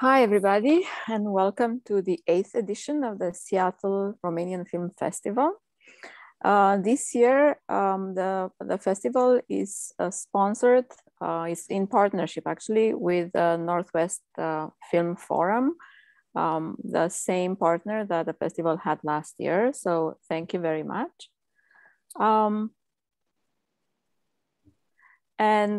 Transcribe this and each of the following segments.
Hi, everybody, and welcome to the 8th edition of the Seattle Romanian Film Festival. This year, the festival is sponsored, is in partnership actually with the Northwest Film Forum, the same partner that the festival had last year. So thank you very much. For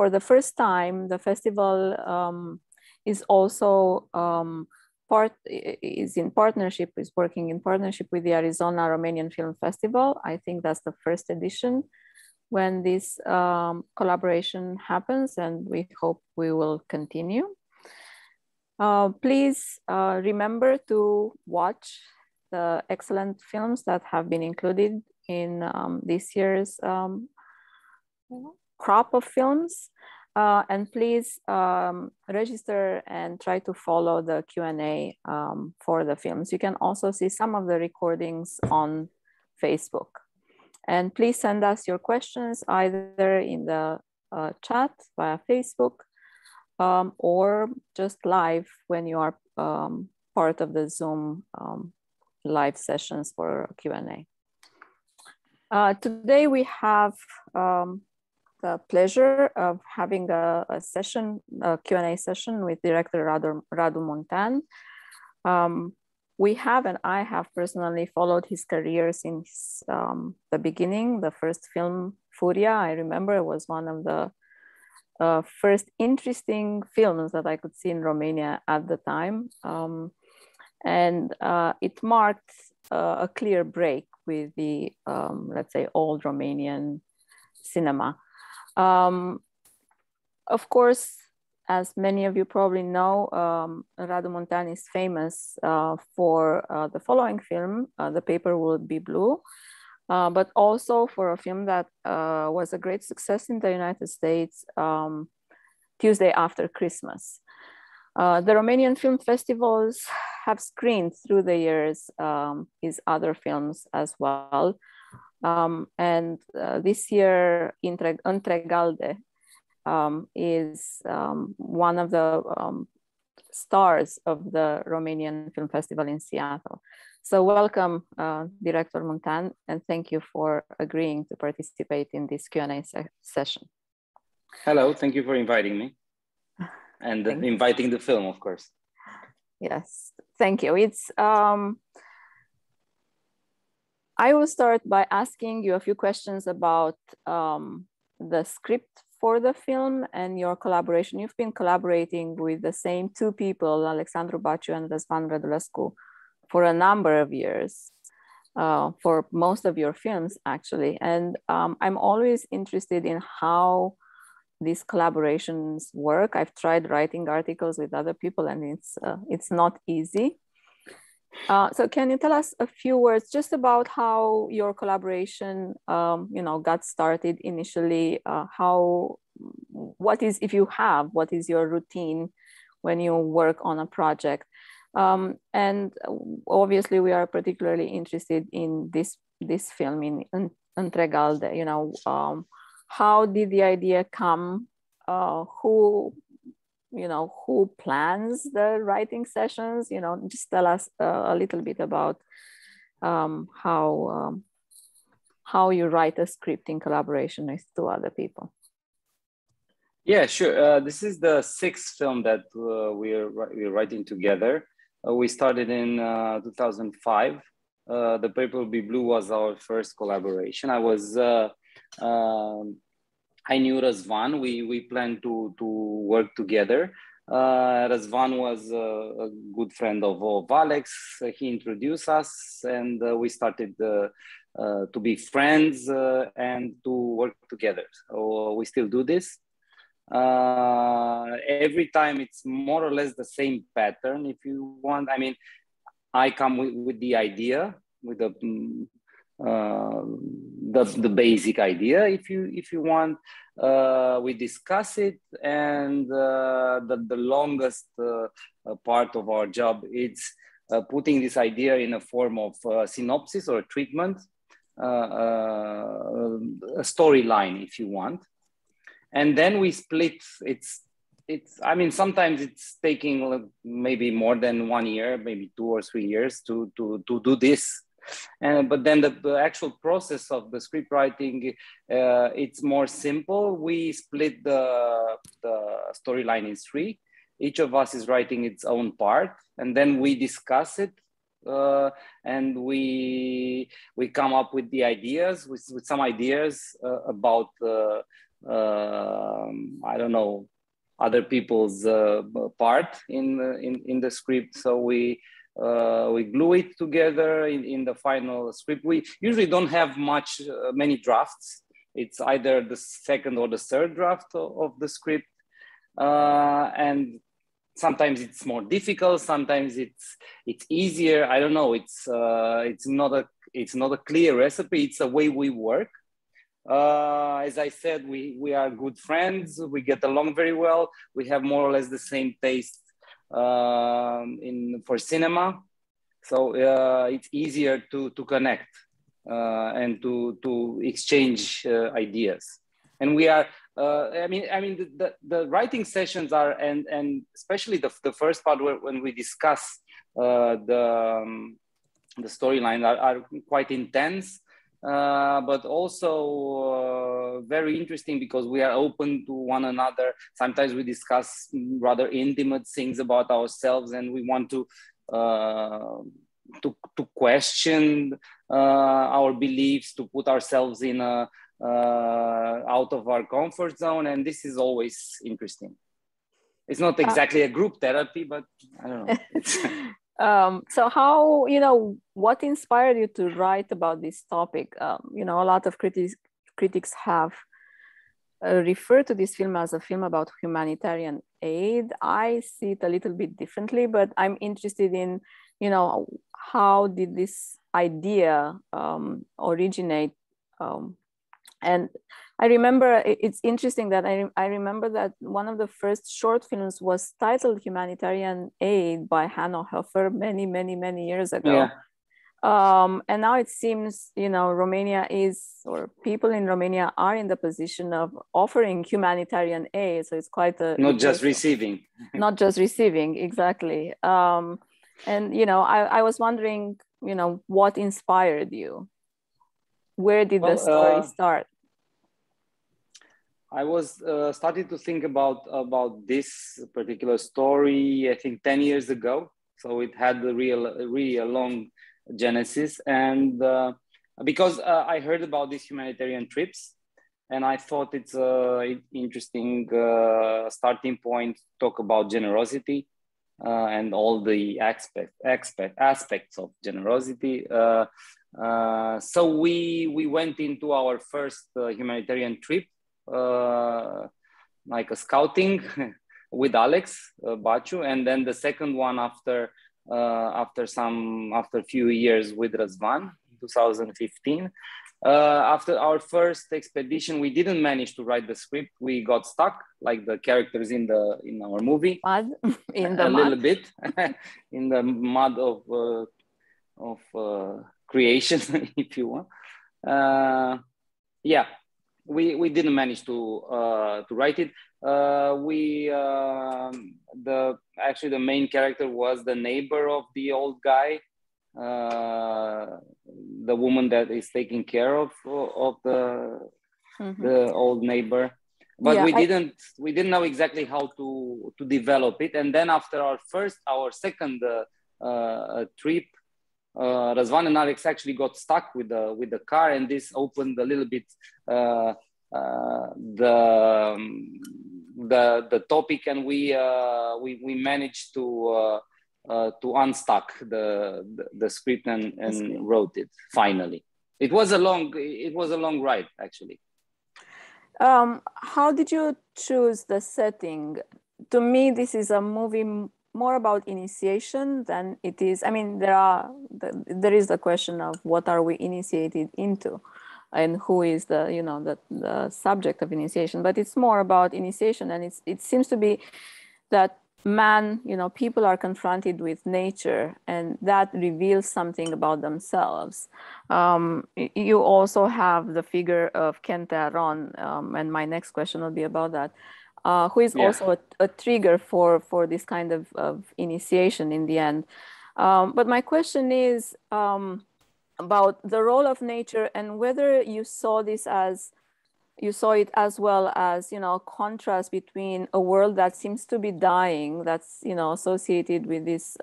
the first time, the festival is also working in partnership with the Arizona Romanian Film Festival. I think that's the first edition when this collaboration happens, and we hope we will continue. Please remember to watch the excellent films that have been included in this year's crop of films, and please register and try to follow the Q&A for the films. You can also see some of the recordings on Facebook. And please send us your questions either in the chat via Facebook or just live when you are part of the Zoom live sessions for Q&A. Today we have the pleasure of having a Q&A session with director Radu Muntean. We have, and I have personally followed his career since the beginning. The first film, Furia, I remember it was one of the first interesting films that I could see in Romania at the time. And it marked a clear break with the, let's say, old Romanian cinema. Of course, as many of you probably know, Radu Muntean is famous for the following film, The Paper Will Be Blue, but also for a film that was a great success in the United States, Tuesday After Christmas. The Romanian film festivals have screened through the years his other films as well. And this year, Intregalde is one of the stars of the Romanian Film Festival in Seattle. So welcome, Director Muntean, and thank you for agreeing to participate in this Q&A session. Hello, thank you for inviting me. And inviting the film, of course. Yes, thank you. It's I will start by asking you a few questions about the script for the film and your collaboration. You've been collaborating with the same two people, Alexandru Baciu and Razvan Radulescu, for a number of years, for most of your films, actually. And I'm always interested in how these collaborations work. I've tried writing articles with other people, and it's not easy. So can you tell us a few words just about how your collaboration, got started initially? What is your routine when you work on a project? And obviously, we are particularly interested in this film in Întregalde. How did the idea come? Who plans the writing sessions? Just tell us a little bit about how you write a script in collaboration with two other people. Yeah, sure. This is the sixth film that we're writing together. We started in 2005. The Paper Will Be Blue was our first collaboration. I knew Razvan. We planned to work together. Razvan was a good friend of Alex. He introduced us, and we started to be friends and to work together. So we still do this. Every time it's more or less the same pattern, if you want. I mean, I come with the idea, with the basic idea, if you want. We discuss it, and the longest part of our job is putting this idea in a form of synopsis or a treatment, a storyline, if you want. And then we split. It's I mean, sometimes it's taking maybe more than 1 year, maybe 2 or 3 years to do this. But then the actual process of the script writing, it's more simple. We split the storyline in 3. Each of us is writing its own part, and then we discuss it, and we come up with the ideas, with some ideas about I don't know, other people's part in the script. So we glue it together in the final script. We usually don't have many drafts. It's either the second or the third draft of the script, and sometimes it's more difficult. Sometimes it's easier. I don't know. It's not a clear recipe. It's a way we work. As I said, we are good friends. We get along very well. We have more or less the same taste for cinema, so it's easier to connect and to exchange ideas. And we are. I mean, the writing sessions are, and especially the first part when we discuss the storyline are quite intense. But also very interesting because we are open to one another. Sometimes we discuss rather intimate things about ourselves, and we want to question our beliefs, to put ourselves in out of our comfort zone, and this is always interesting. It's not exactly a group therapy, but I don't know. So how, what inspired you to write about this topic? A lot of critics have referred to this film as a film about humanitarian aid. I see it a little bit differently, but I'm interested in, how did this idea originate? And I remember, it's interesting that I remember that one of the first short films was titled Humanitarian Aid by Hanno Hofer many years ago. Yeah. And now it seems, Romania or people in Romania are in the position of offering humanitarian aid. So it's quite a... Not just receiving. Not just receiving, exactly. And, I was wondering, what inspired you? Where did the story start? I was started to think about this particular story, I think 10 years ago. So it had really a long genesis, and because I heard about these humanitarian trips, and I thought it's an interesting starting point to talk about generosity and all the aspects of generosity. So we went into our first humanitarian trip, like a scouting with Alex Baciu, and then the second one after a few years with Razvan, 2015. After our first expedition, we didn't manage to write the script. We got stuck, like the characters in our movie, little bit in the mud of creation, if you want. We didn't manage to write it. Actually the main character was the neighbor of the old guy, the woman that is taking care of the old neighbor. But we didn't know exactly how to develop it. And then after our second trip, Razvan and Alex actually got stuck with the car, and this opened a little bit the topic, and we managed to unstuck the script and wrote it finally. It was a long ride, actually. How did you choose the setting? To me, this is a movie more about initiation than it is. I mean, there is the question of what are we initiated into, and who is the subject of initiation. But it's more about initiation, and it seems to be that people are confronted with nature, and that reveals something about themselves. You also have the figure of Kente Aron, and my next question will be about that. who is also a trigger for this kind of initiation in the end. But my question is about the role of nature and whether you saw this as, you saw it as well as, you know, contrast between a world that seems to be dying, that's, you know, associated with these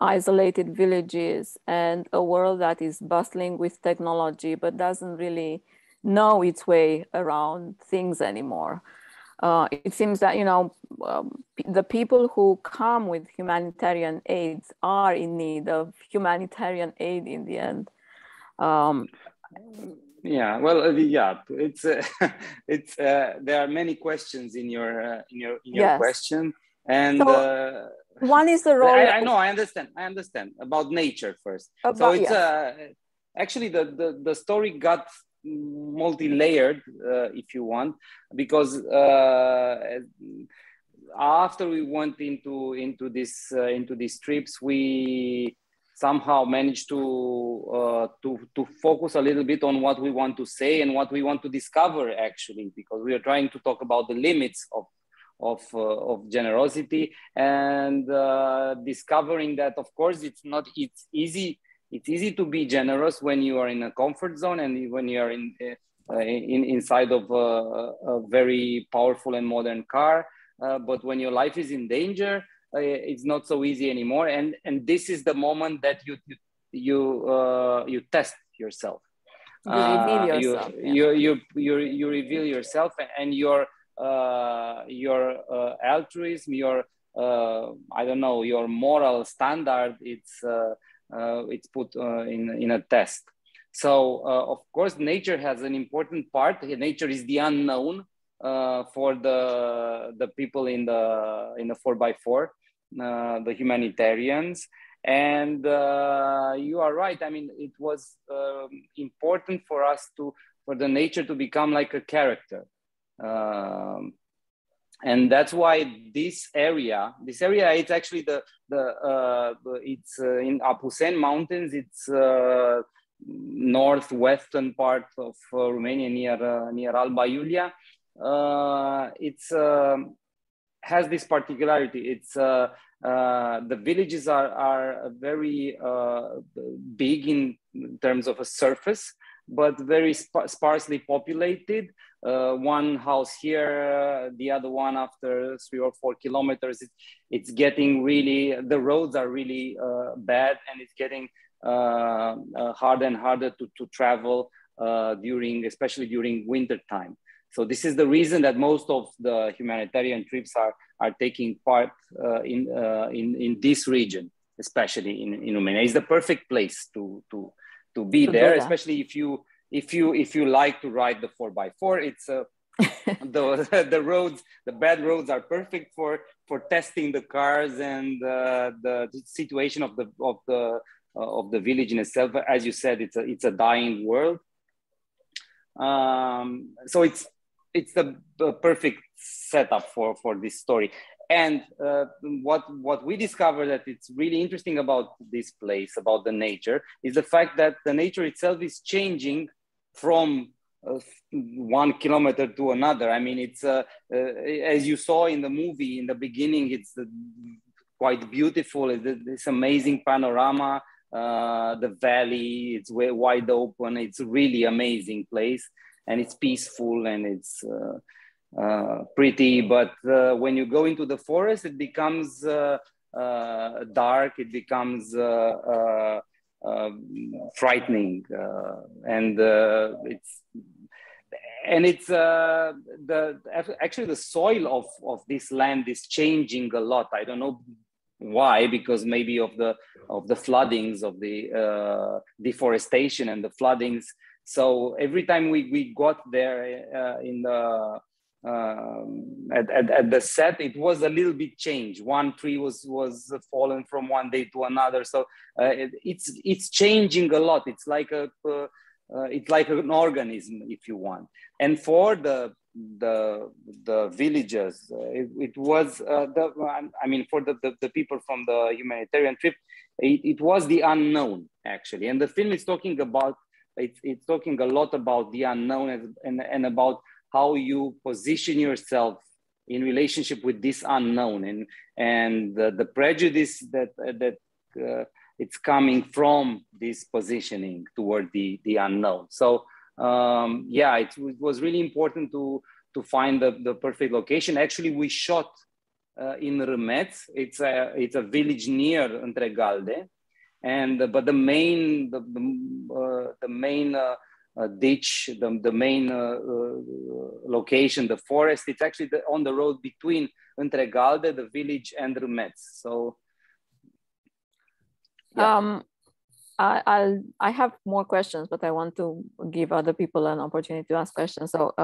isolated villages, and a world that is bustling with technology but doesn't really know its way around things anymore. It seems that, you know, the people who come with humanitarian aids are in need of humanitarian aid in the end. Yeah, well, yeah, it's it's there are many questions in your Yes. question, and so, one is the role. I know, I understand about nature first. So it's yes. Actually the story got multi-layered, if you want, because after we went into these trips, we somehow managed to focus a little bit on what we want to say and what we want to discover, actually, because we are trying to talk about the limits of generosity, and discovering that, of course, it's easy to be generous when you are in a comfort zone and when you are inside of a very powerful and modern car, but when your life is in danger, it's not so easy anymore, and this is the moment that you test yourself. You reveal yourself. You reveal yourself, and your altruism, your I don't know, your moral standard, it's put in a test. So of course, nature has an important part. Nature is the unknown for the people in the 4x4. The humanitarians, and you are right. I mean, it was important for us for the nature to become like a character, and that's why this area, it's actually it's in Apuseni Mountains. It's northwestern part of Romania, near Alba Iulia. It's has this particularity. It's the villages are very big in terms of a surface, but very sparsely populated. One house here, the other one after 3 or 4 kilometers. It's getting really, the roads are really bad, and it's getting harder and harder to travel especially during winter time. So this is the reason that most of the humanitarian trips are taking part in this region, especially in Romania. It's the perfect place to be there, especially if you like to ride the 4x4. It's the roads, the bad roads are perfect for testing the cars and the situation of the village in itself. As you said, it's a dying world. So it's the perfect setup for this story. And what we discovered that it's really interesting about this place, about the nature, is the fact that the nature itself is changing from 1 kilometer to another. I mean, it's as you saw in the movie in the beginning, it's quite beautiful. This amazing panorama, the valley, it's wide open. It's a really amazing place, and it's peaceful, and it's pretty. But when you go into the forest, it becomes dark. It becomes frightening, and it's actually the soil of this land is changing a lot. I don't know why, because maybe of the floodings, of the deforestation and the floodings. So every time we got there at the set, it was a little bit changed. One tree was fallen from one day to another. So it's changing a lot. It's like an organism, if you want. And for the villages, it was for the people from the humanitarian trip, it was the unknown, actually. And the film is talking about it's talking a lot about the unknown and about how you position yourself in relationship with this unknown and the prejudice that it's coming from this positioning toward the unknown. So yeah, it was really important to find the perfect location. Actually, we shot in Râmeț. It's a village near Întregalde, and but the main ditch, the main location, the forest, it's actually on the road between Întregalde, the village, and Râmeț. So yeah. I have more questions, but I want to give other people an opportunity to ask questions. So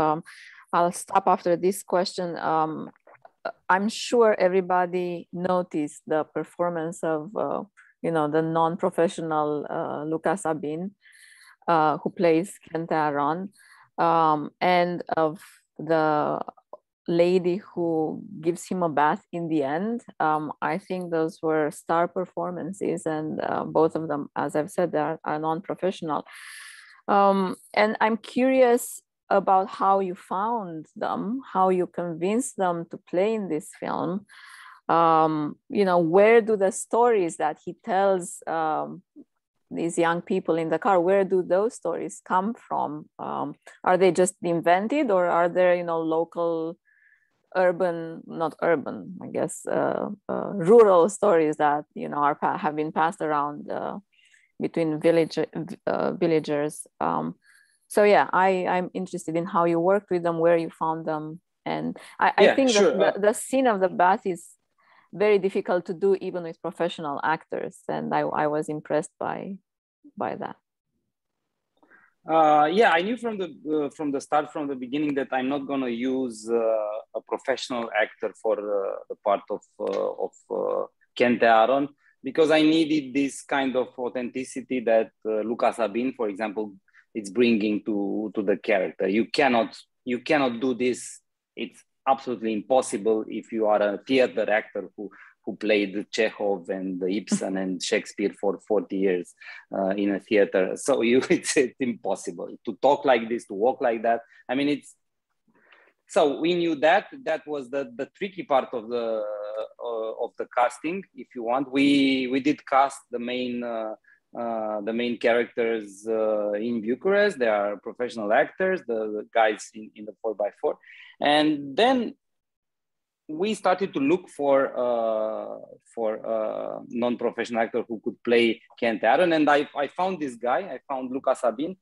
I'll stop after this question. I'm sure everybody noticed the performance of the non-professional Luca Sabin, who plays Kente Aron, and of the lady who gives him a bath in the end. I think those were star performances, and both of them, as I've said, are non-professional. And I'm curious about how you found them, how you convinced them to play in this film. Where do the stories that he tells these young people in the car, where do those stories come from? Are they just invented, or are there, local, not urban, I guess, rural stories that, have been passed around between villagers? So yeah, I'm interested in how you worked with them, where you found them. And I think sure. that the scene of the bath is very difficult to do even with professional actors. And I was impressed by that. Yeah, I knew from the start, from the beginning, that I'm not going to use a professional actor for the part of Kente Aron, because I needed this kind of authenticity that Luca Sabin, for example, it's bringing to the character. You cannot do this. It's absolutely impossible if you are a theater actor who played Chekhov and Ibsen and Shakespeare for 40 years in a theater. So it's impossible to talk like this, to walk like that. I mean, so we knew that was the tricky part of the casting. If you want, we did cast the main characters in Bucharest. They are professional actors, the guys in the 4x4, and then we started to look for a non-professional actor who could play Kente Aron, and I found this guy. I found Luca Sabin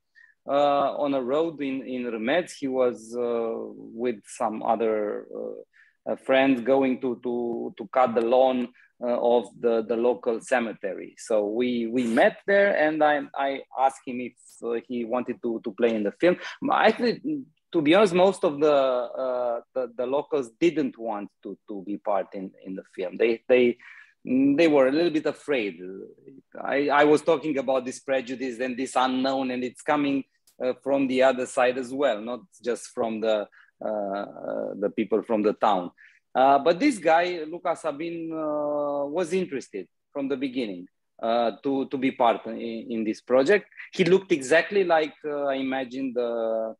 on a road in Râmeț. He was with some other friends going to cut the lawn of the local cemetery. So we met there, and I asked him if he wanted to play in the film. Actually, to be honest, most of the locals didn't want to be part in the film. They were a little bit afraid. I was talking about this prejudice and this unknown, and it's coming from the other side as well, not just from the people from the town. But this guy, Luca Sabin, was interested from the beginning to be part in this project. He looked exactly like I imagined the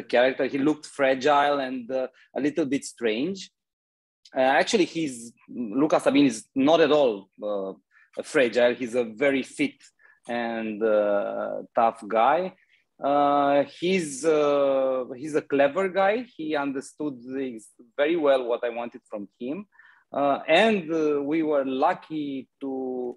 character. He looked fragile and a little bit strange. Actually, Luca Sabin is not at all fragile. He's a very fit and tough guy. He's a clever guy. He understood very well what I wanted from him, and we were lucky to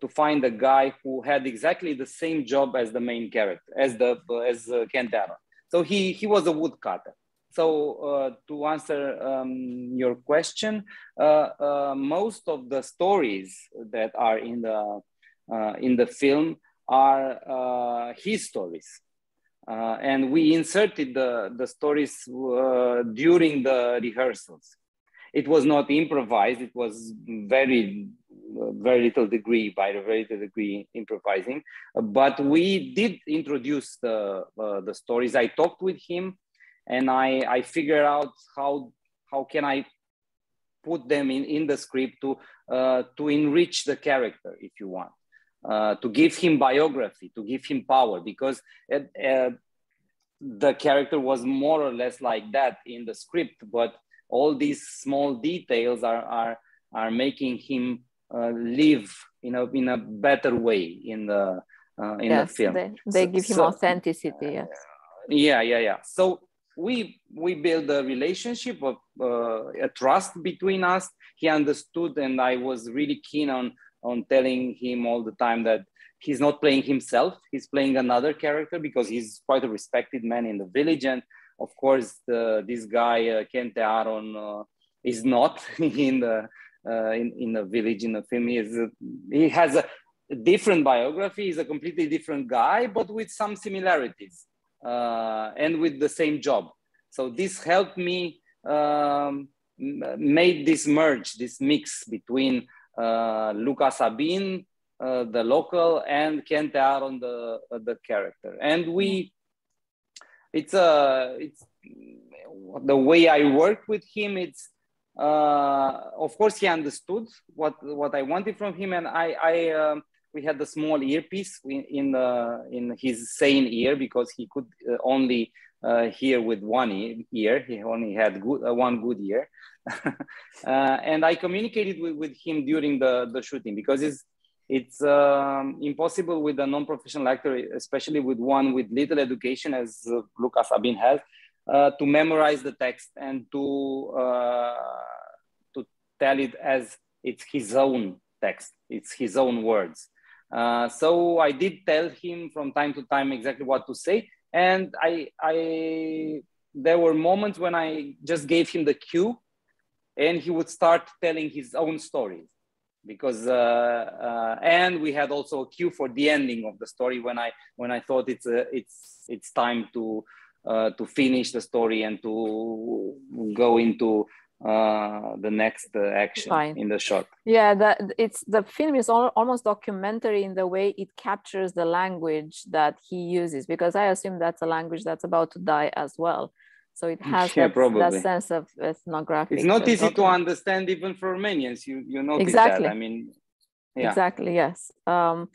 find a guy who had exactly the same job as the main character, as Kente Aron. So he was a woodcutter. So to answer your question, most of the stories that are in the film are his stories. And we inserted the stories during the rehearsals. It was not improvised. It was very little degree improvising. But we did introduce the stories. I talked with him, and I figured out how can I put them in the script to enrich the character, if you want. To give him biography, to give him power, because the character was more or less like that in the script, but all these small details are making him live in a better way in the film. They give him authenticity. Yes. Yeah. So we built a relationship of a trust between us. He understood, and I was really keen on telling him all the time that he's not playing himself, he's playing another character, because he's quite a respected man in the village. And of course, this guy, Kente Aron, is not in the village in the film. He has a different biography. He's a completely different guy, but with some similarities and with the same job. So this helped me make this merge, this mix between Luca Sabin, the local, and Kente Aron, the character. And it's the way I worked with him. It's of course he understood what I wanted from him, and we had a small earpiece in his sane ear, because he could only hear with one ear. He only had one good ear. And I communicated with him during the shooting, because it's impossible with a non-professional actor, especially with one with little education, as Luca Sabin has, to memorize the text and to tell it as it's his own text, it's his own words. So I did tell him from time to time exactly what to say, and there were moments when I just gave him the cue, and he would start telling his own stories. Because and we had also a cue for the ending of the story when I thought it's time to finish the story and to go into the next action. Fine. In the shot. Yeah, the film is almost documentary in the way it captures the language that he uses, because I assume that's a language that's about to die as well. So it has that sense of ethnographic. It's not easy to understand even for Romanians. You notice exactly. that. I mean, yeah. Exactly. Yes. How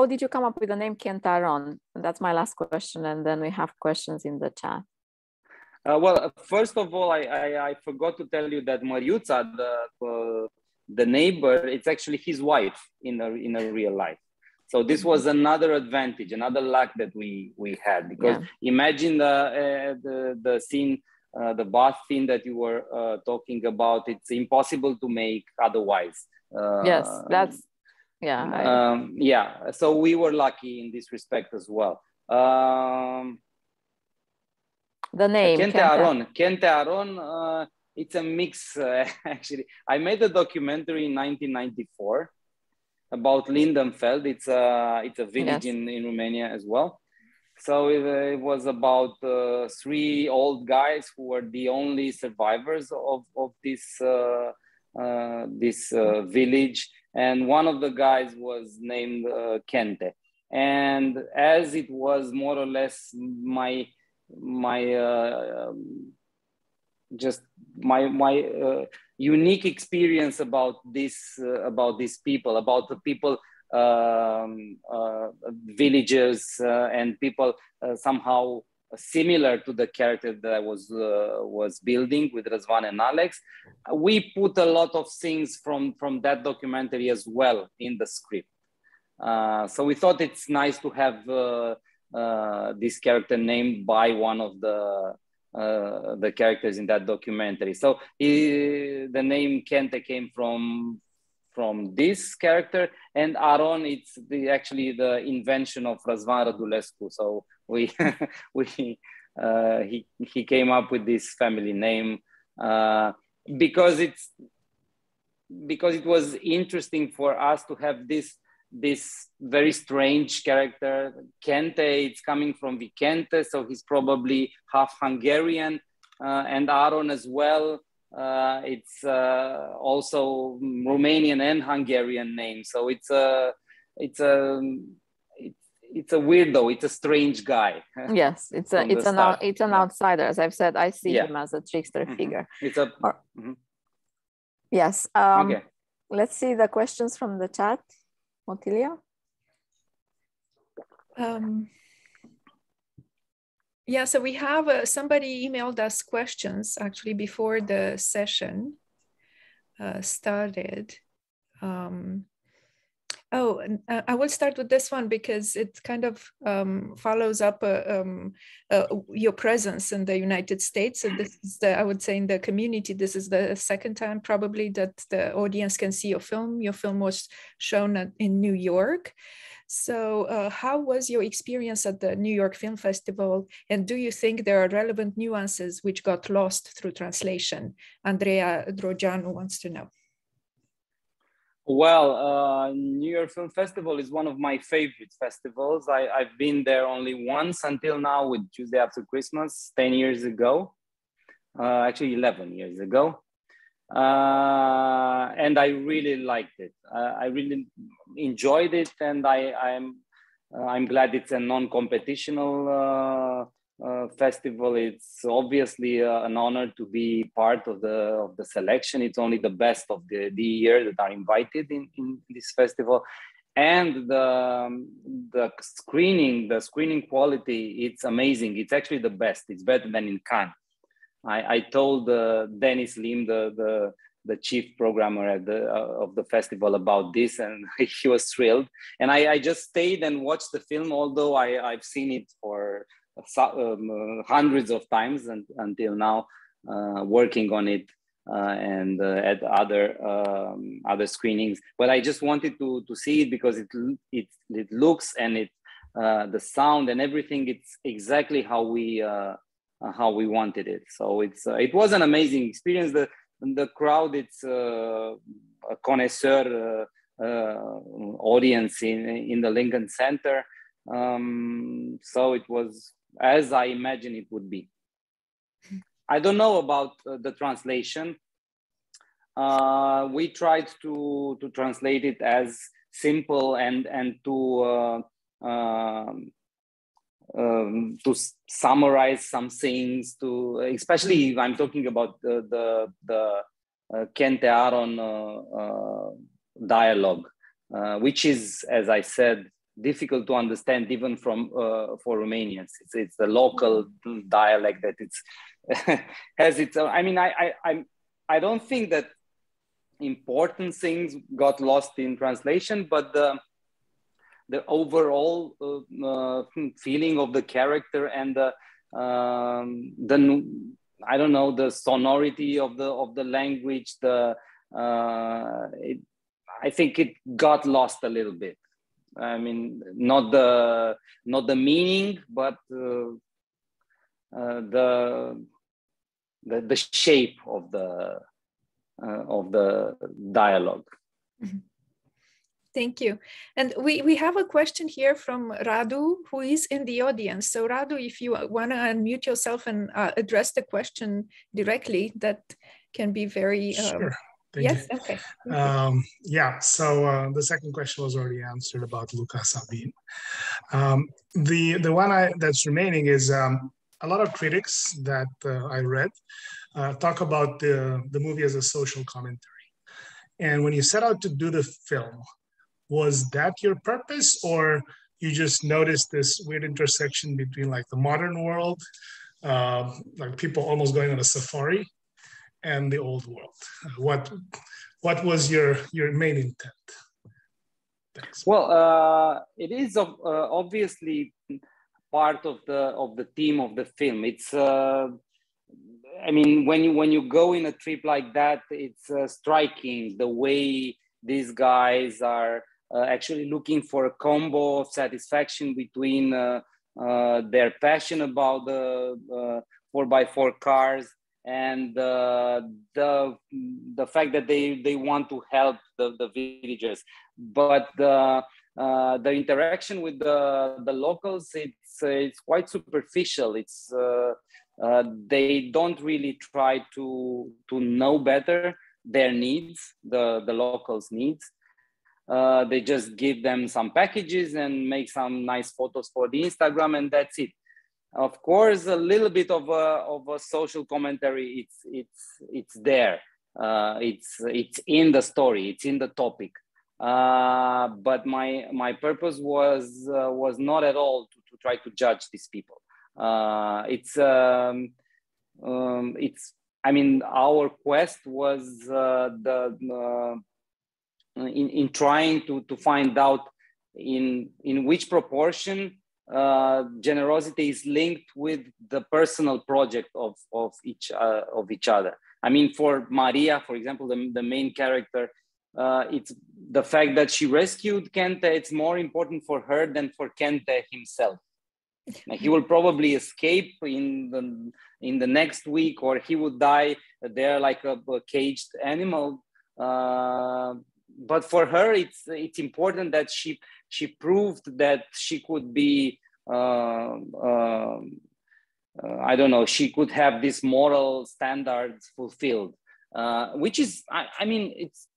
did you come up with the name Kente Aron? That's my last question, and then we have questions in the chat. Well, first of all, I forgot to tell you that Mariuța, the neighbor, it's actually his wife in a real life. So this was another advantage, another luck that we had, because imagine the scene, the bath scene that you were talking about. It's impossible to make otherwise. Yes, that's So we were lucky in this respect as well. The name Kente Aron. It's a mix. Actually, I made a documentary in 1994. About Lindenfeld. It's a village in Romania as well. So it was about 3 old guys who were the only survivors of this village, and one of the guys was named Kente. And as it was more or less my unique experience about these people, about the people, villagers, and people somehow similar to the character that I was building with Razvan and Alex. We put a lot of things from that documentary as well in the script. So we thought it's nice to have this character named by one of the characters in that documentary. So the name Kente came from this character, and Aron, it's actually the invention of Razvan Radulescu. So he came up with this family name because it was interesting for us to have this very strange character. Kente, it's coming from Vicente, so he's probably half Hungarian, and Aron as well. It's also Romanian and Hungarian name, so it's a weirdo. It's a strange guy. Yes, it's an outsider. As I've said, I see him as a trickster figure. Yes. Okay. Let's see the questions from the chat. Otilia? Yeah, so we have somebody emailed us questions actually before the session started. I will start with this one because it kind of follows up your presence in the United States. So this is I would say in the community, this is the second time probably that the audience can see your film. Your film was shown in New York. So how was your experience at the New York Film Festival? And do you think there are relevant nuances which got lost through translation? Andreea Drogeanu wants to know. Well, New York Film Festival is one of my favorite festivals. I've been there only once until now with Tuesday After Christmas, 10 years ago, actually 11 years ago. And I really liked it. I really enjoyed it, and I'm glad it's a non-competitional festival. It's obviously an honor to be part of the selection. It's only the best of the year that are invited in this festival, and the screening quality, it's amazing. It's actually the best. It's better than in Cannes. I told Dennis Lim, the chief programmer of the festival, about this, and he was thrilled. And I just stayed and watched the film, although I've seen it for hundreds of times until now, working on it and at other screenings. But I just wanted to see it because it looks, and the sound and everything, it's exactly how we wanted it. So it was an amazing experience. The crowd, it's a connoisseur audience in the Lincoln Center. So it was as I imagined it would be. I don't know about the translation. We tried to translate it as simple and to summarize some things, especially I'm talking about the Kente Aron dialogue, which is, as I said, difficult to understand even for Romanians. It's the local dialect that has its own. I mean, I don't think that important things got lost in translation, but the overall feeling of the character and the I don't know, the sonority of the language, I think it got lost a little bit. I mean, not the meaning, but the shape of the dialogue. Mm-hmm. Thank you. And we have a question here from Radu, who is in the audience. So Radu, if you want to unmute yourself and address the question directly, that can be very... Sure. Thank you. Okay. Yeah, so the second question was already answered about Luca Sabin. The one that's remaining is a lot of critics that I read talk about the movie as a social commentary. And when you set out to do the film, was that your purpose, or you just noticed this weird intersection between like the modern world, like people almost going on a safari, and the old world? What was your main intent? Thanks. Well, it is obviously part of the theme of the film. It's I mean, when you go in a trip like that, it's striking the way these guys are actually looking for a combo of satisfaction between their passion about the 4x4 cars and the fact that they want to help the villagers. But the interaction with the locals, it's quite superficial. It's they don't really try to know better their needs, the locals' needs. They just give them some packages and make some nice photos for the Instagram, and that's it. Of course, a little bit of a social commentary. It's there. It's in the story. It's in the topic. But my purpose was not at all to try to judge these people. I mean, our quest was in trying to find out in which proportion generosity is linked with the personal project of each other. I mean, for Maria, for example, the main character, it's the fact that she rescued Kente. It's more important for her than for Kente himself. He will probably escape in the next week, or he would die there like a caged animal. But for her, it's important that she proved that she could be, I don't know, she could have these moral standards fulfilled, which is, I mean, it's,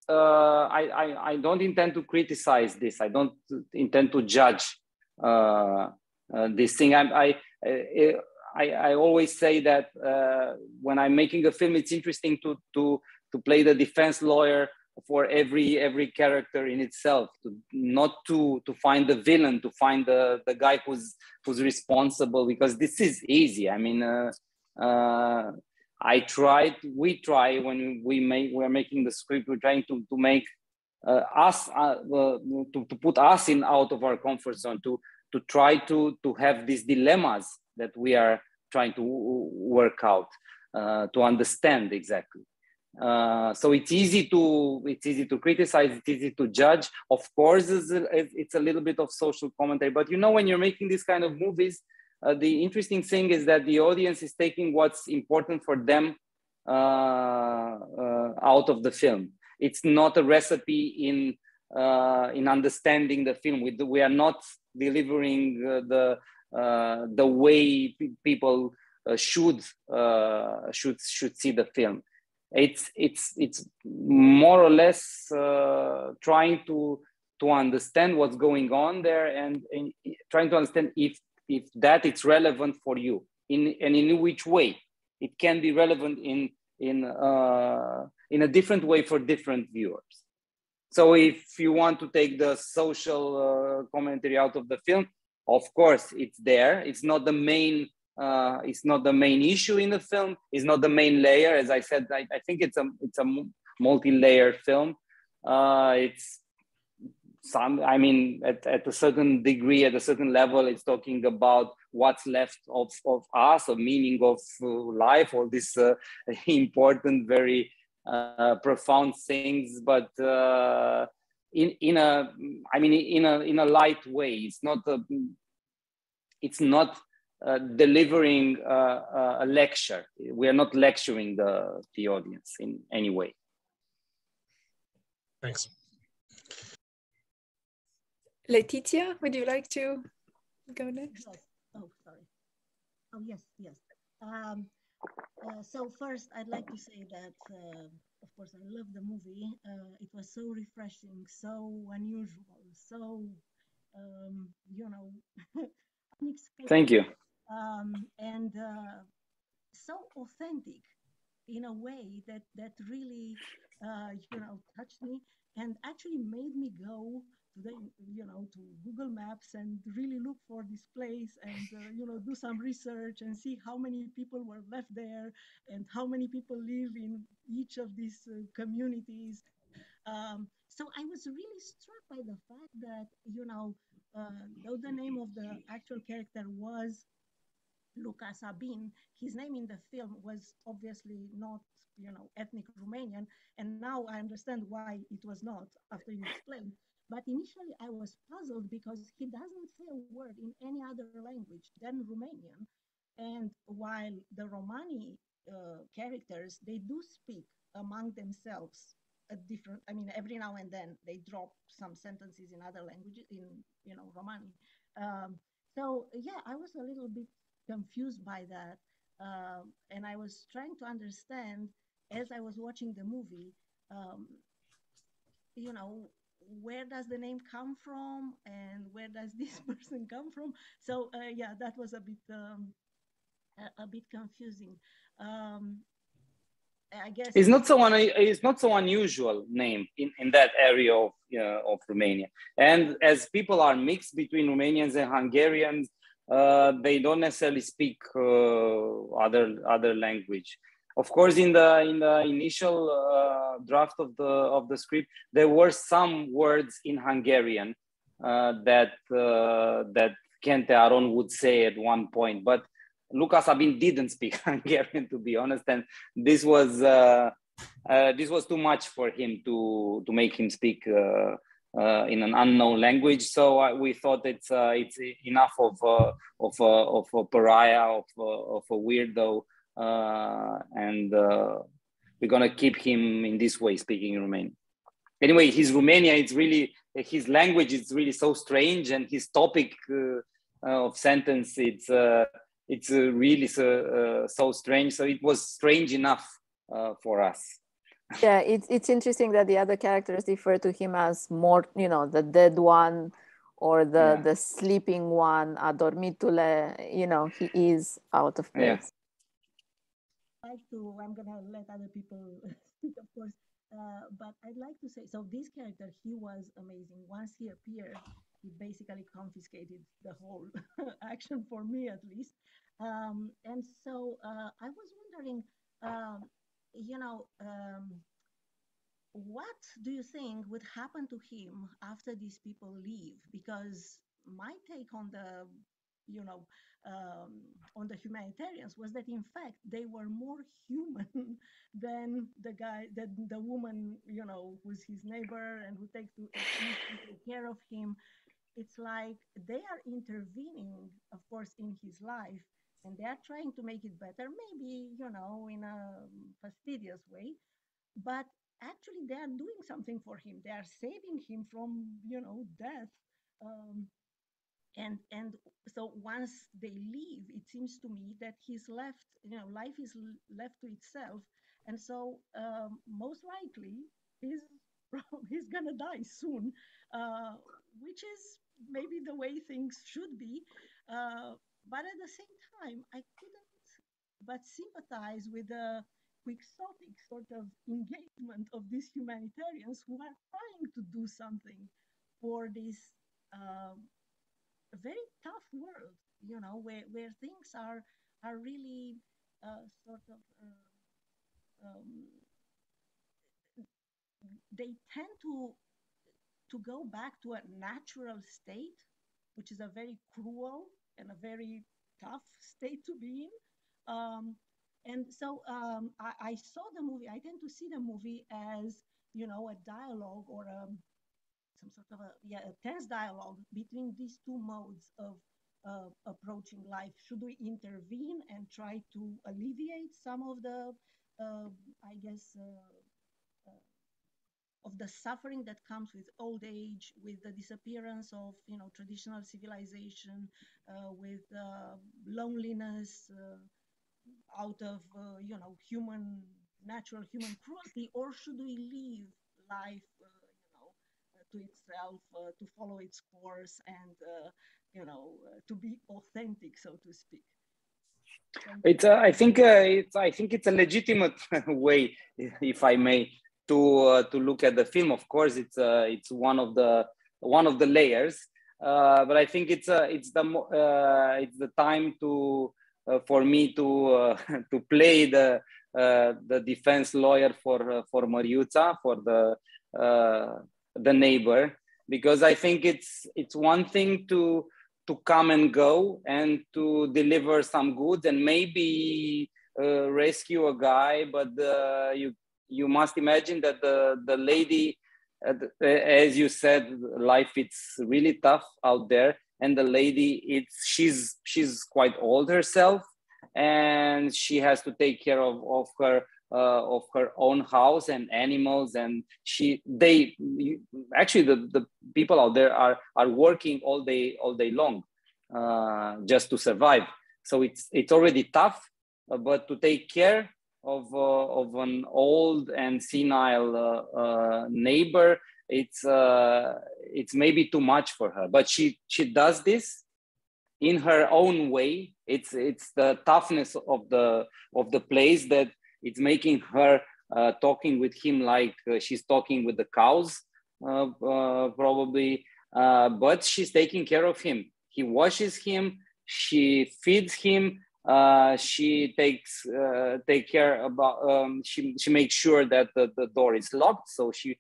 I don't intend to criticize this. I don't intend to judge this thing. I always say that when I'm making a film, it's interesting to play the defense lawyer for every character in itself, not to find the villain, to find the guy who's responsible, because this is easy. I mean, we try when we're making the script, we're trying to make us to put us out of our comfort zone, to try to have these dilemmas that we are trying to work out, to understand exactly. So it's easy to criticize, it's easy to judge. Of course, it's a little bit of social commentary, but you know, when you're making these kind of movies, the interesting thing is that the audience is taking what's important for them out of the film. It's not a recipe in understanding the film. We are not delivering the way people should see the film. It's more or less trying to understand what's going on there, and trying to understand if that it's relevant for you, in which way it can be relevant in a different way for different viewers. So if you want to take the social commentary out of the film, of course it's there. It's not the main. It's not the main issue in the film. It's not the main layer. As I said, I think it's a multi-layer film. It's some. I mean, at a certain degree, at a certain level, it's talking about what's left of us, a meaning of life, all these important, very profound things. But in a light way. It's not delivering a lecture. We are not lecturing the audience in any way. Thanks. Letitia, would you like to go next? Yes. Oh, sorry. Oh, yes. So first, I'd like to say that, of course, I love the movie. It was so refreshing, so unusual, so, unexpected. Thank you. And so authentic in a way that really, touched me and actually made me go to Google Maps and really look for this place and, do some research and see how many people were left there and how many people live in each of these communities. So I was really struck by the fact that, though the name of the actual character was Luca Sabin, his name in the film was obviously not, ethnic Romanian. And now I understand why it was not after you explained. But initially I was puzzled because he doesn't say a word in any other language than Romanian. And while the Romani characters, they do speak among themselves a different, every now and then they drop some sentences in other languages, in, Romani. So yeah, I was a little bit confused by that. And I was trying to understand as I was watching the movie, where does the name come from and where does this person come from? So yeah, that was a bit confusing. I guess it's not so unusual name in that area of Romania. And as people are mixed between Romanians and Hungarians, they don't necessarily speak other language. Of course, in the initial draft of the script, there were some words in Hungarian that Kente Aron would say at one point, but Luca Sabin didn't speak Hungarian, to be honest, and this was too much for him to make him speak in an unknown language. So we thought it's enough of a pariah, of a weirdo, and we're gonna keep him in this way, speaking Romanian. Anyway, his Romania, his language is really so strange, and his topic of sentence, it's really so strange. So it was strange enough for us. Yeah, it's interesting that the other characters refer to him as more, the dead one, or the sleeping one, adormitule. He is out of place. I'm gonna let other people speak, of course, but I'd like to say, so this character, he was amazing. Once he appeared, he basically confiscated the whole action, for me at least. And so I was wondering, what do you think would happen to him after these people leave? Because my take on the on the humanitarians was that in fact they were more human than the woman, who's his neighbor and who takes care of him. It's like they are intervening, of course, in his life, and they are trying to make it better, maybe, in a fastidious way, but actually they are doing something for him. They are saving him from, death. And so once they leave, it seems to me that he's left, life is left to itself. And so most likely he's gonna die soon, which is maybe the way things should be. But at the same time, I couldn't but sympathize with the quixotic sort of engagement of these humanitarians who are trying to do something for this very tough world, where things are really sort of they tend to go back to a natural state, which is a very cruel and a very tough state to be in. And so I saw the movie. I tend to see the movie as, a dialogue or some sort of a tense dialogue between these two modes of approaching life. Should we intervene and try to alleviate some of the, I guess, of the suffering that comes with old age, with the disappearance of, traditional civilization, with loneliness out of, natural human cruelty, or should we leave life, to itself, to follow its course, and to be authentic, so to speak? I think it's a legitimate way, if I may, to look at the film. Of course, it's one of the layers, but I think it's the time for me to play the defense lawyer for Mariuța, for the neighbor, because I think it's one thing to come and go and to deliver some goods and maybe rescue a guy, but you must imagine that the lady, as you said, life it's really tough out there, and the lady she's quite old herself, and she has to take care of her own house and animals, and actually the people out there are working all day long just to survive. So it's already tough, but to take care of an old and senile neighbor, it's maybe too much for her, but she does this in her own way. It's the toughness of the place that it's making her talking with him like she's talking with the cows, probably, but she's taking care of him. He washes him, she feeds him, she take care about, she makes sure that the door is locked, so he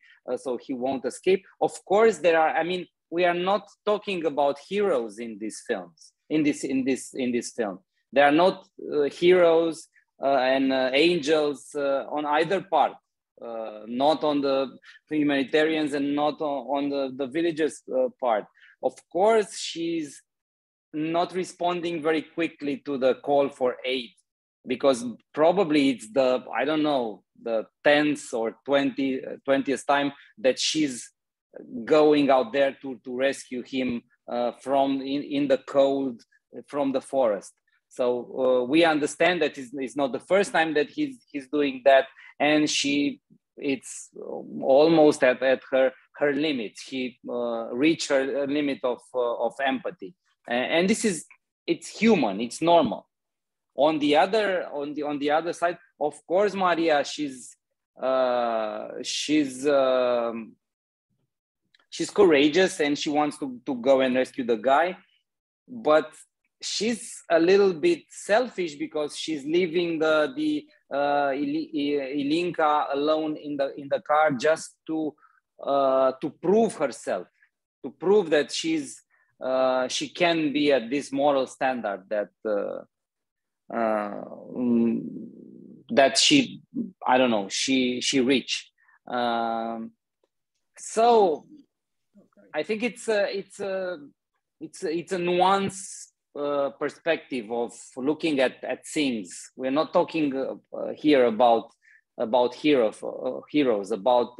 won't escape. Of course, there are, I mean, we are not talking about heroes in these films, in this film. There are not heroes and angels on either part, not on the humanitarians and not on the villagers part. Of course, she's not responding very quickly to the call for aid, because probably it's the, I don't know, the 10th or 20th time that she's going out there to rescue him from in the cold, from the forest. So we understand that it's not the first time that he's doing that, and it's almost at her limits. She reached her limit of empathy, and it's human, it's normal. On the other side, of course, Maria, she's courageous and she wants to go and rescue the guy, but she's a little bit selfish because she's leaving the Ilinca alone in the car just to prove herself, to prove that she can be at this moral standard that she, I don't know, she reached. So I think it's a nuanced perspective of looking at things. We're not talking here about heroes, about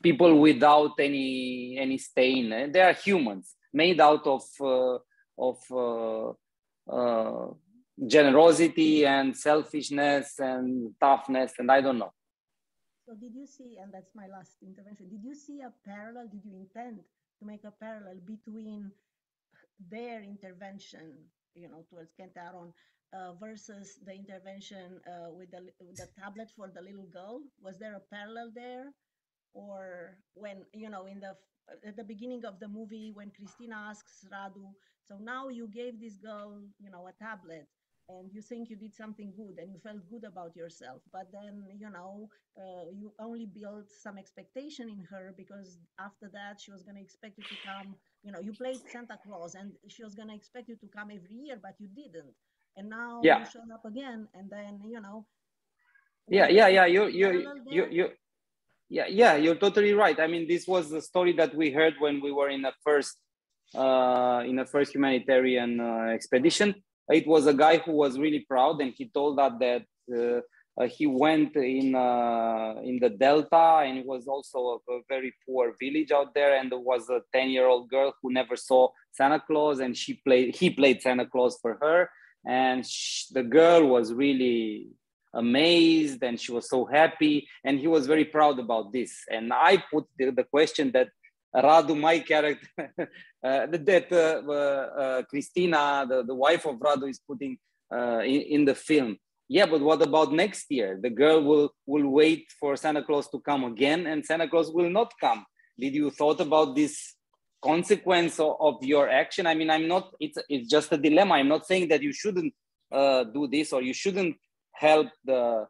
people without any stain. They are humans made out of generosity and selfishness and toughness, and I don't know. So did you see, and that's my last intervention, did you see a parallel, did you intend to make a parallel between their intervention, towards Kentaron versus the intervention with the tablet for the little girl? Was there a parallel there? Or when, at the beginning of the movie, when Cristina asks Radu, so now you gave this girl, a tablet, and you think you did something good and you felt good about yourself, but then you only built some expectation in her, because after that she was going to expect you to come, you played Santa Claus and she was going to expect you to come every year, but you didn't, and now you showed up again, and then you're totally right. I mean, this was the story that we heard when we were in the first humanitarian expedition. It was a guy who was really proud, and he told us that he went in the Delta, and it was also a very poor village out there, and there was a 10-year-old girl who never saw Santa Claus, and he played Santa Claus for her, and the girl was really amazed, and she was so happy, and he was very proud about this. And I put the question that Radu, my character, Cristina, the wife of Radu, is putting in the film. Yeah, but what about next year? The girl will wait for Santa Claus to come again, and Santa Claus will not come. Did you thought about this consequence of your action? I mean, it's just a dilemma. I'm not saying that you shouldn't do this, or you shouldn't help the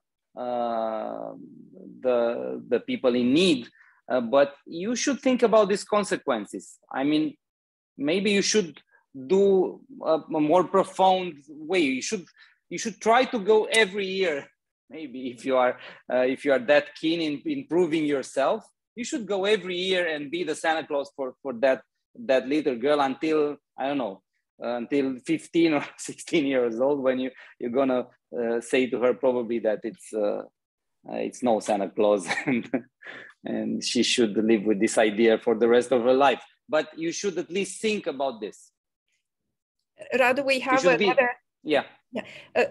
people in need. But you should think about these consequences. I mean, maybe you should do a more profound way. You should try to go every year. Maybe if you are that keen in improving yourself, you should go every year and be the Santa Claus for that little girl until, I don't know, until 15 or 16 years old, when you're gonna say to her probably that it's no Santa Claus, and she should live with this idea for the rest of her life. But you should at least think about this. Radu, we have another. Yeah,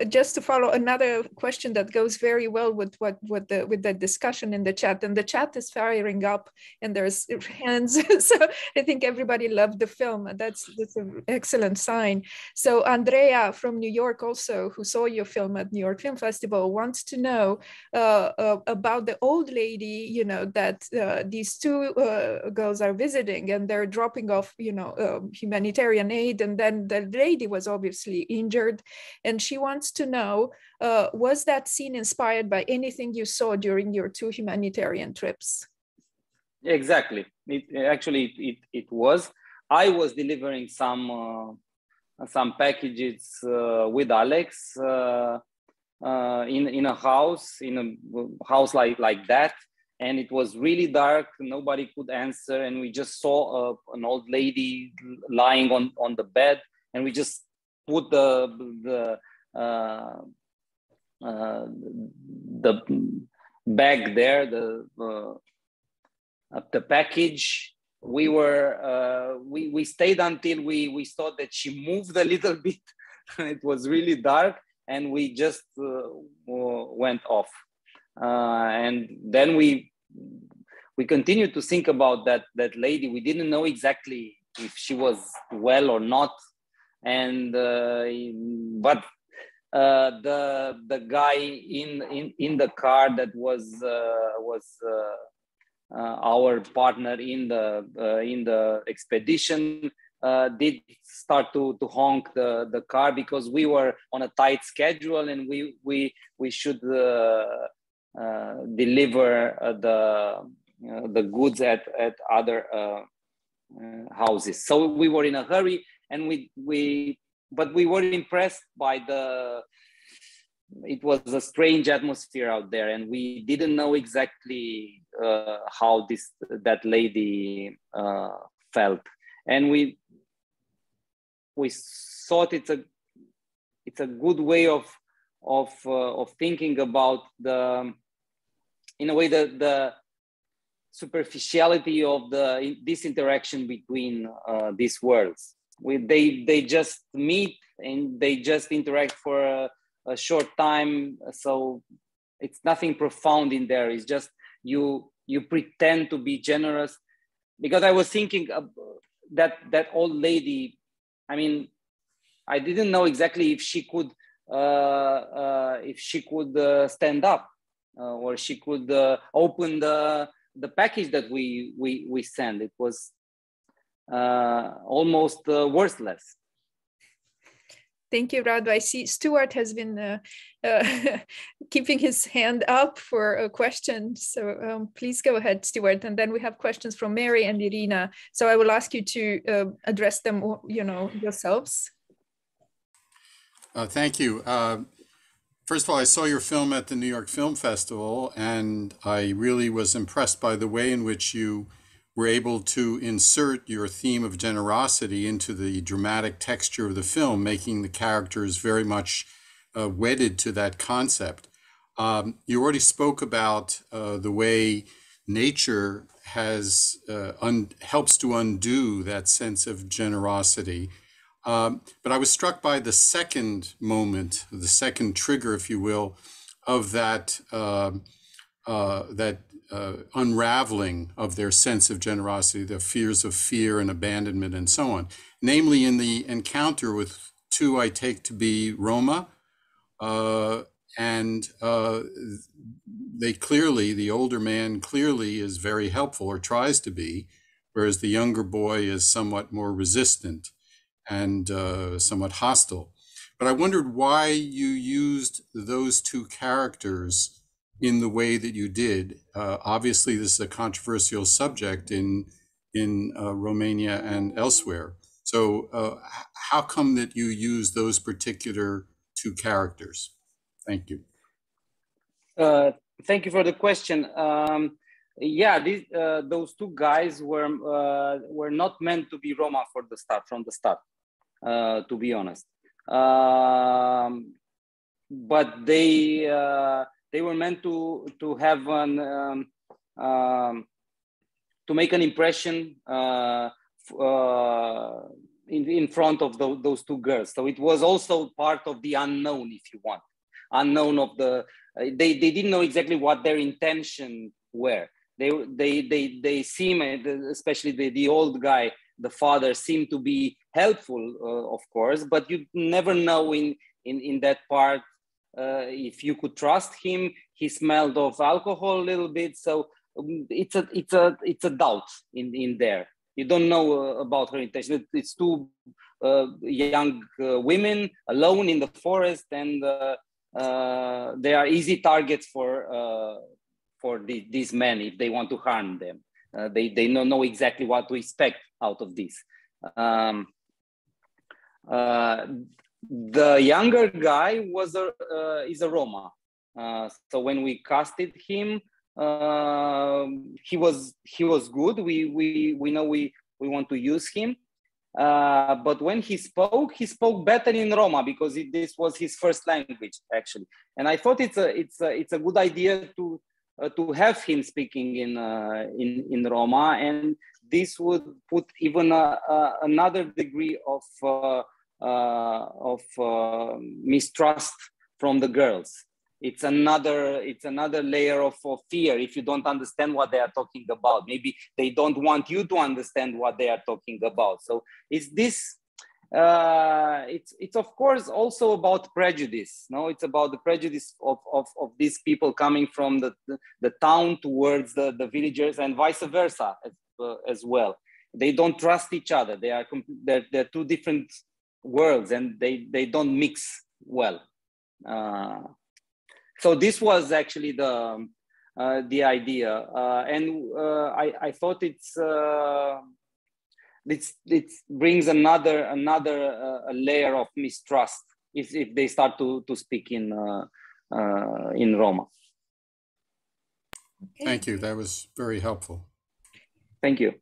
just to follow another question that goes very well with with the discussion in the chat, and the chat is firing up, and there's hands. So I think everybody loved the film. That's an excellent sign. So Andrea from New York, also who saw your film at New York Film Festival, wants to know about the old lady. You know that these two girls are visiting, and they're dropping off, you know, humanitarian aid, and then the lady was obviously injured. And she wants to know, was that scene inspired by anything you saw during your 2 humanitarian trips? Exactly. It was. I was delivering some packages with Alex in a house like that, and it was really dark. Nobody could answer, and we just saw an old lady lying on the bed, and we just put the bag there, the package. We stayed until we saw that she moved a little bit. It was really dark, and we just went off. And then we continued to think about that lady. We didn't know exactly if she was well or not. And but the guy in the car that was our partner in the expedition did start to honk the car, because we were on a tight schedule, and we should deliver the goods at other houses. So we were in a hurry. And but we were impressed by it was a strange atmosphere out there, and we didn't know exactly how that lady felt. And we thought it's a good way of thinking about in a way the superficiality of this interaction between these worlds. They just meet and they just interact for a short time, so it's nothing profound in there. It's just you pretend to be generous. Because I was thinking that old lady, I mean, I didn't know exactly if she could stand up or she could open the package that we sent. It was almost worthless. Thank you, Radu. I see Stuart has been keeping his hand up for a question. So please go ahead, Stuart. And then we have questions from Mary and Irina. So I will ask you to address them, yourselves. Thank you. First of all, I saw your film at the New York Film Festival, and I really was impressed by the way in which you were able to insert your theme of generosity into the dramatic texture of the film, making the characters very much wedded to that concept. You already spoke about the way nature helps to undo that sense of generosity. But I was struck by the second moment, the second trigger, if you will, of that unraveling of their sense of generosity, the fears of fear and abandonment and so on. Namely, in the encounter with two I take to be Roma, and they clearly, the older man clearly is very helpful, or tries to be, whereas the younger boy is somewhat more resistant and somewhat hostile. But I wondered why you used those two characters in the way that you did. Obviously, this is a controversial subject in Romania and elsewhere. So how come that you use those particular two characters? Thank you. Thank you for the question. Yeah, those two guys were not meant to be Roma from the start, to be honest. But they were meant to have to make an impression in front of those two girls. So it was also part of the unknown, if you want, unknown of the. They didn't know exactly what their intention were. They seem, especially the old guy, the father, seemed to be helpful, of course, but you never know in that part if you could trust him. He smelled of alcohol a little bit, so it's a doubt in there. You don't know about her intention. It's two young women alone in the forest, and they are easy targets for these men if they want to harm them. They don't know exactly what to expect out of this. The younger guy is a Roma. So when we casted him, he was good. We know we want to use him. But when he spoke better in Roma because this was his first language actually. And I thought it's a good idea to have him speaking in Roma, and this would put even another degree of mistrust from the girls. It's another layer of fear if you don't understand what they are talking about. Maybe they don't want you to understand what they are talking about. So it's this. It's of course also about prejudice. No, it's about the prejudice of these people coming from the town towards the villagers, and vice versa as well. They don't trust each other. They're two different worlds, and they don't mix well. So this was actually the idea, and I thought it brings another layer of mistrust if they start to speak in Roma. Thank you. That was very helpful. Thank you.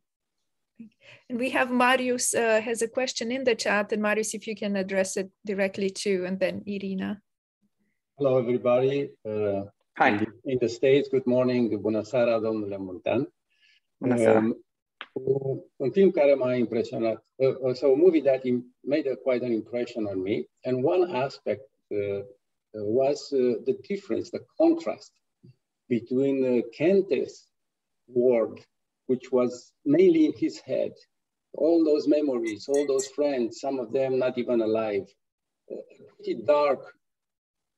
And we have Marius has a question in the chat, and Marius, if you can address it directly to, and then Irina. Hello, everybody. Hi. In the States, good morning. Bună seara, domnule Muntean. Bună seara. Un film care m-a impresionat. So a movie that made quite an impression on me. And one aspect was the difference, the contrast between Kente's world, which was mainly in his head. All those memories, all those friends, some of them not even alive. Pretty dark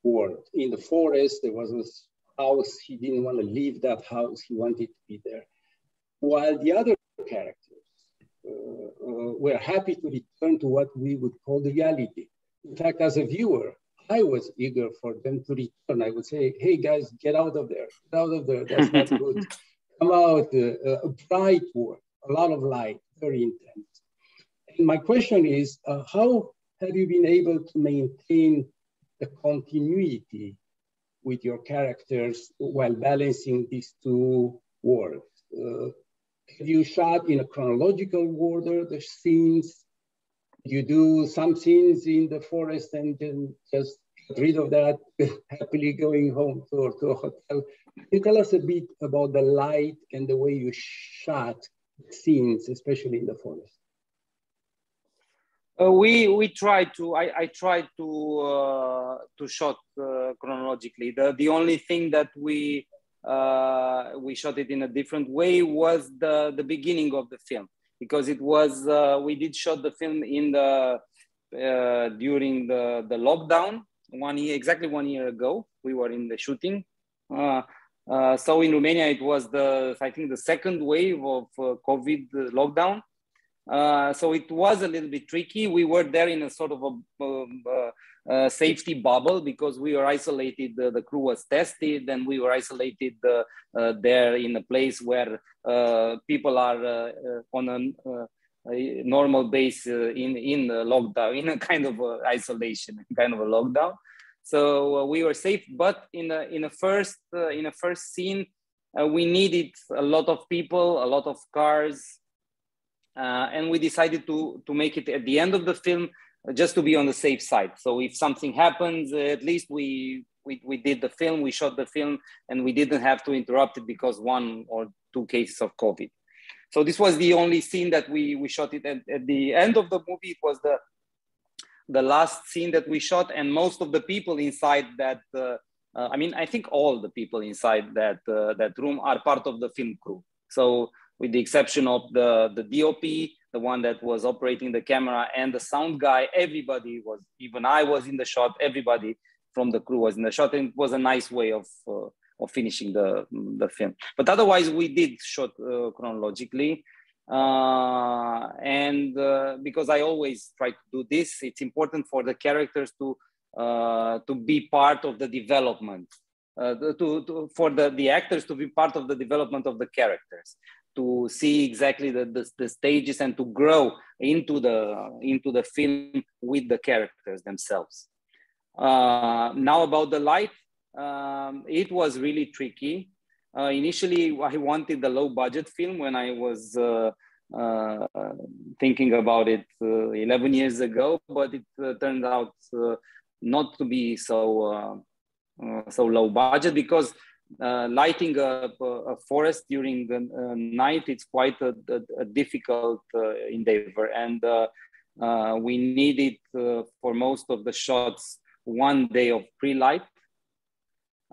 world. In the forest, there was this house. He didn't want to leave that house. He wanted to be there. While the other characters were happy to return to what we would call the reality. In fact, as a viewer, I was eager for them to return. I would say, hey guys, get out of there. Get out of there. That's not good. Come out, a bright world, a lot of light, very intense. And my question is, how have you been able to maintain the continuity with your characters while balancing these two worlds? Have you shot in a chronological order the scenes? You do some scenes in the forest and then just get rid of that, happily going home to a hotel. Can you tell us a bit about the light and the way you shot scenes, especially in the forest? We tried to. I tried to shot chronologically. The only thing that we shot it in a different way was the beginning of the film, because it was we did shot the film in during the lockdown exactly 1 year ago. We were in the shooting. So in Romania it was I think the second wave of COVID lockdown. So it was a little bit tricky. We were there in a sort of a safety bubble because we were isolated. The crew was tested, and we were isolated there in a place where people are on a normal base in the lockdown, in a kind of isolation, kind of a lockdown. So we were safe, but in a first scene, we needed a lot of people, a lot of cars. And we decided to make it at the end of the film just to be on the safe side. So if something happens, at least we did the film, we shot the film, and we didn't have to interrupt it because 1 or 2 cases of COVID. So this was the only scene that we shot it at the end of the movie. It was the last scene that we shot, and most of the people inside that, I mean, I think all the people inside that room are part of the film crew. So with the exception of the DOP, the one that was operating the camera, and the sound guy, everybody was, even I was in the shot, everybody from the crew was in the shot, and it was a nice way of finishing the film. But otherwise, we did shot chronologically. And because I always try to do this, it's important for the characters to be part of the development, for the actors to be part of the development of the characters, to see exactly the stages and to grow into the film with the characters themselves. Now about the light, it was really tricky. Initially, I wanted the low budget film when I was thinking about it 11 years ago, but it turned out not to be so low budget, because lighting a forest during the night, it's quite a difficult endeavor, and we needed for most of the shots 1 day of pre-light.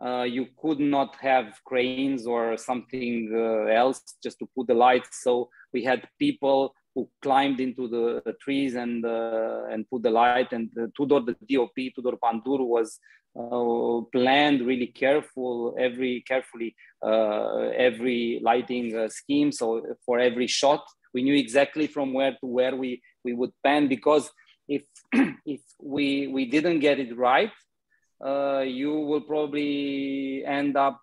You could not have cranes or something else just to put the lights. So we had people who climbed into the trees and put the light. And Tudor, the DOP, Tudor Pandur, was planned really carefully every lighting scheme. So for every shot, we knew exactly from where to where we would pan, because if we didn't get it right, you will probably end up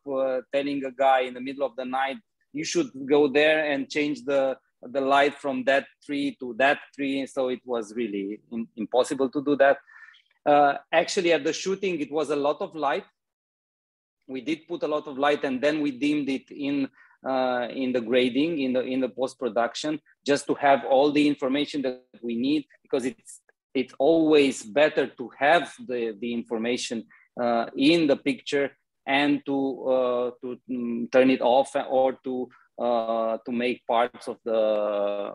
telling a guy in the middle of the night, you should go there and change the light from that tree to that tree. So it was really impossible to do that. Actually, at the shooting, it was a lot of light. We did put a lot of light, and then we dimmed it in the grading, in the post-production, just to have all the information that we need, because it's always better to have the information in the picture and to turn it off, or to make parts of the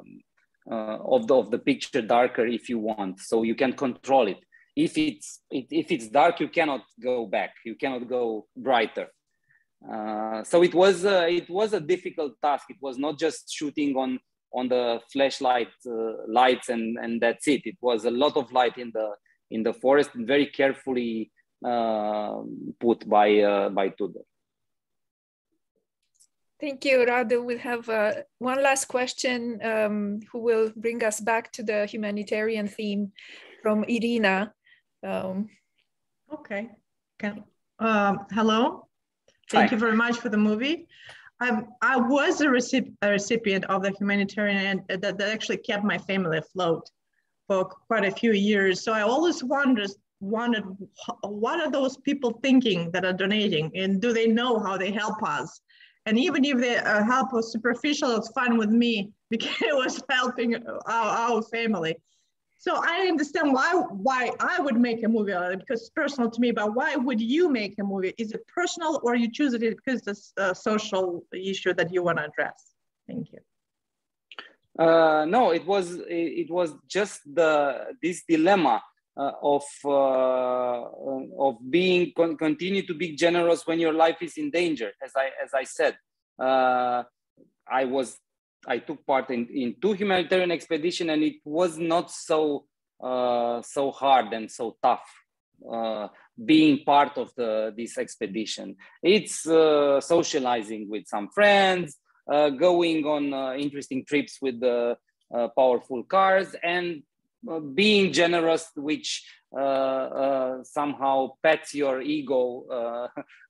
picture darker if you want, so you can control it. If it's dark, you cannot go back. You cannot go brighter. So it was a difficult task. It was not just shooting on the flashlight lights and that's it. It was a lot of light in the forest, very carefully put by Tudor. Thank you, Radu. We'll have one last question who will bring us back to the humanitarian theme from Irina. Okay. Hello. Thank you very much for the movie. I was a recipient of the humanitarian that actually kept my family afloat for quite a few years. So I always wondered what are those people thinking that are donating, and do they know how they help us? And even if they help us superficial, it's fine with me, because it was helping our family. So I understand why I would make a movie out of it, because it's personal to me, but why would you make a movie? Is it personal, or you choose it because it's a social issue that you want to address? Thank you. No, it was just this dilemma of being continue to be generous when your life is in danger. As I said, I took part in 2 humanitarian expeditions, and it was not so hard and so tough being part of this expedition. It's socializing with some friends, going on interesting trips with the powerful cars, and being generous, which somehow pets your ego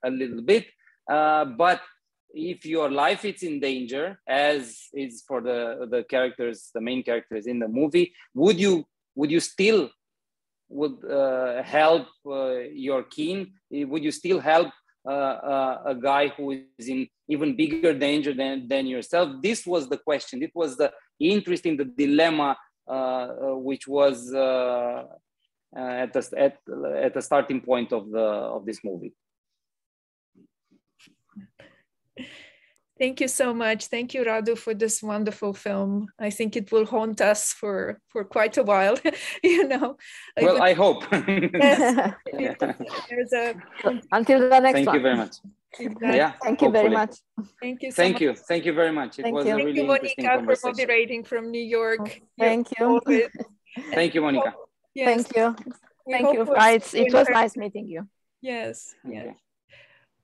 a little bit. But if your life is in danger, as is for the characters, the main characters in the movie, would you still help your kin? Would you still help a guy who is in even bigger danger than yourself? This was the question. It was the interesting, the dilemma, which was at the starting point of this movie. Thank you so much. Thank you, Radu, for this wonderful film. I think it will haunt us for quite a while, you know. Well, I hope. Yes. Until the next one. Thank you very much. Exactly. Yeah, thank you very much. Thank you so Thank much. you. Thank you very much. It was a really interesting Monica, conversation. for moderating from New York. Thank you. Thank you, Monica. Yes. Thank you. Thank you. It was nice meeting you. Yes. Yes. Okay.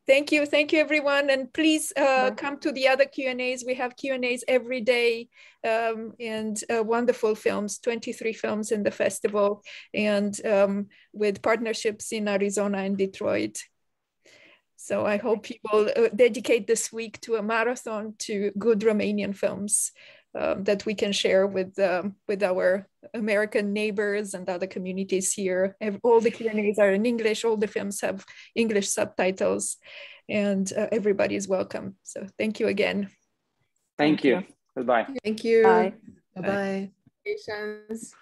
Thank you everyone, and please come to the other Q&As. We have Q&As every day, and wonderful films, 23 films in the festival, and with partnerships in Arizona and Detroit. So I hope you will dedicate this week to a marathon to good Romanian films that we can share with our American neighbors and other communities here. All the Q&As are in English, all the films have English subtitles, and everybody is welcome. So thank you again. Thank you. Goodbye. Thank you. Bye. Bye-bye. Patience.